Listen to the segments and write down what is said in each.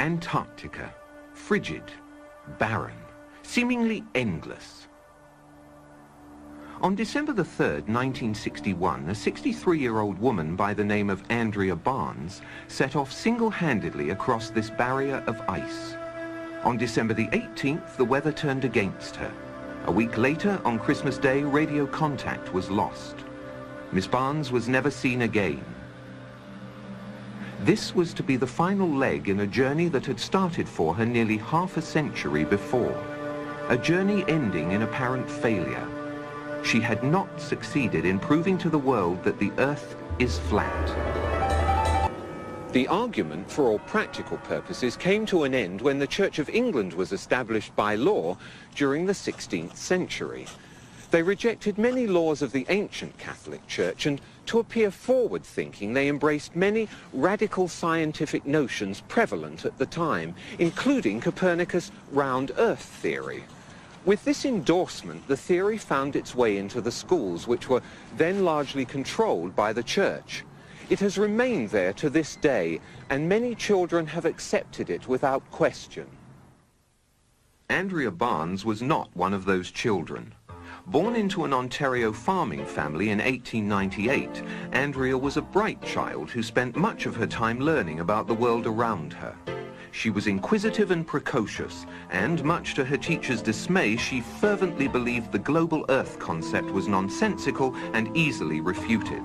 Antarctica, frigid, barren, seemingly endless. On December the 3rd, 1961, a 63-year-old woman by the name of Andrea Barnes set off single-handedly across this barrier of ice. On December the 18th, the weather turned against her. A week later, on Christmas Day, radio contact was lost. Miss Barnes was never seen again. This was to be the final leg in a journey that had started for her nearly half a century before. A journey ending in apparent failure. She had not succeeded in proving to the world that the Earth is flat. The argument, for all practical purposes, came to an end when the Church of England was established by law during the 16th century. They rejected many laws of the ancient Catholic Church, and to appear forward-thinking, they embraced many radical scientific notions prevalent at the time, including Copernicus' round Earth theory. With this endorsement, the theory found its way into the schools, which were then largely controlled by the Church. It has remained there to this day, and many children have accepted it without question. Andrea Barnes was not one of those children. Born into an Ontario farming family in 1898, Andrea was a bright child who spent much of her time learning about the world around her. She was inquisitive and precocious, and much to her teacher's dismay, she fervently believed the global Earth concept was nonsensical and easily refuted.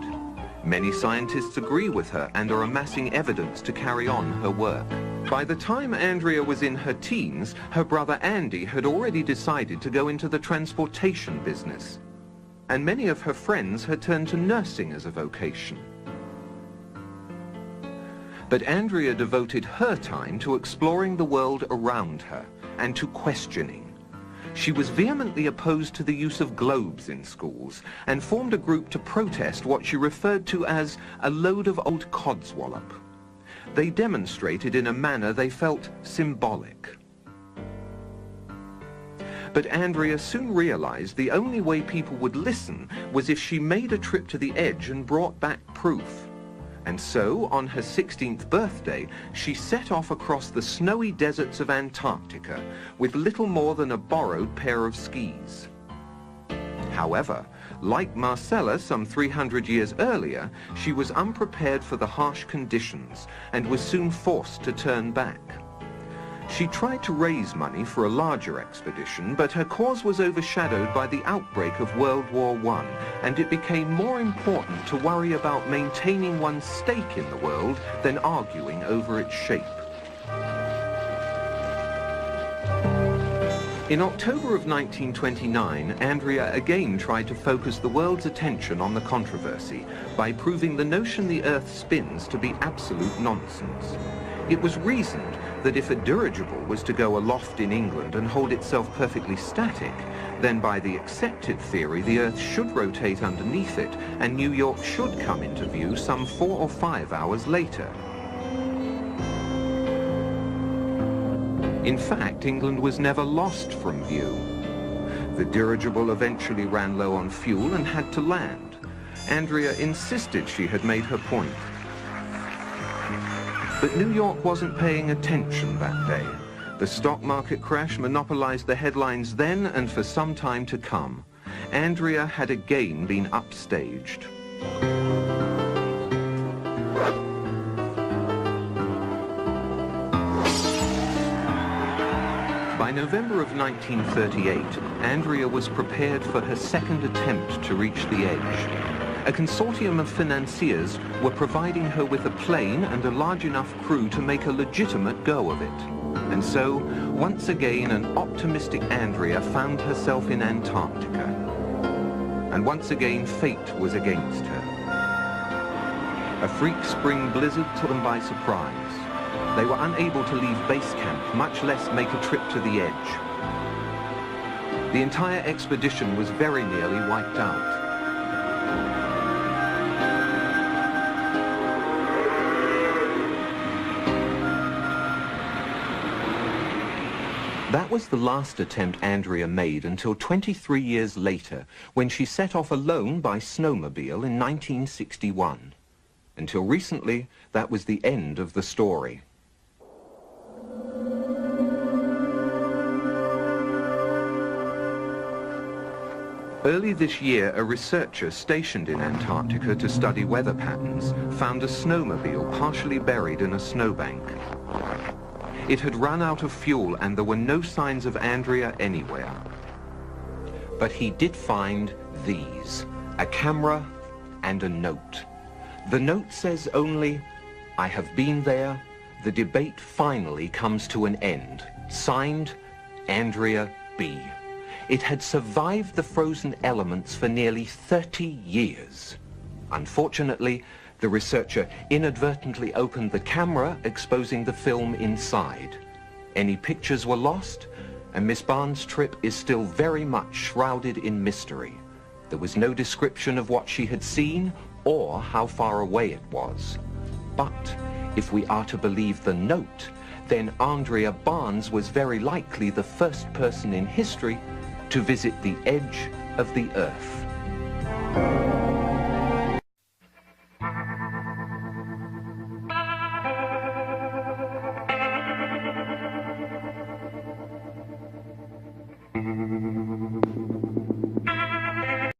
Many scientists agree with her and are amassing evidence to carry on her work. By the time Andrea was in her teens, her brother Andy had already decided to go into the transportation business, and many of her friends had turned to nursing as a vocation. But Andrea devoted her time to exploring the world around her and to questioning. She was vehemently opposed to the use of globes in schools and formed a group to protest what she referred to as a load of old codswallop. They demonstrated in a manner they felt symbolic. But Andrea soon realized the only way people would listen was if she made a trip to the edge and brought back proof. And so, on her 16th birthday, she set off across the snowy deserts of Antarctica with little more than a borrowed pair of skis. However, like Marcella some 300 years earlier, she was unprepared for the harsh conditions and was soon forced to turn back. She tried to raise money for a larger expedition, but her cause was overshadowed by the outbreak of World War I, and it became more important to worry about maintaining one's stake in the world than arguing over its shape. In October of 1929, Andrea again tried to focus the world's attention on the controversy by proving the notion the Earth spins to be absolute nonsense. It was reasoned that if a dirigible was to go aloft in England and hold itself perfectly static, then by the accepted theory the Earth should rotate underneath it and New York should come into view some 4 or 5 hours later. In fact, England was never lost from view. The dirigible eventually ran low on fuel and had to land. Andrea insisted she had made her point. But New York wasn't paying attention that day. The stock market crash monopolized the headlines then and for some time to come. Andrea had again been upstaged. By November of 1938, Andrea was prepared for her second attempt to reach the edge. A consortium of financiers were providing her with a plane and a large enough crew to make a legitimate go of it. And so, once again, an optimistic Andrea found herself in Antarctica. And once again, fate was against her. A freak spring blizzard took them by surprise. They were unable to leave base camp, much less make a trip to the edge. The entire expedition was very nearly wiped out. That was the last attempt Andrea made until 23 years later, when she set off alone by snowmobile in 1961. Until recently, that was the end of the story. Early this year, a researcher stationed in Antarctica to study weather patterns found a snowmobile partially buried in a snowbank. It had run out of fuel and there were no signs of Andrea anywhere. But he did find these, a camera and a note. The note says only, "I have been there. The debate finally comes to an end. Signed, Andrea B." It had survived the frozen elements for nearly 30 years. Unfortunately, the researcher inadvertently opened the camera, exposing the film inside. Any pictures were lost, and Miss Barnes' trip is still very much shrouded in mystery. There was no description of what she had seen or how far away it was. But if we are to believe the note, then Andrea Barnes was very likely the first person in history to visit the edge of the Earth.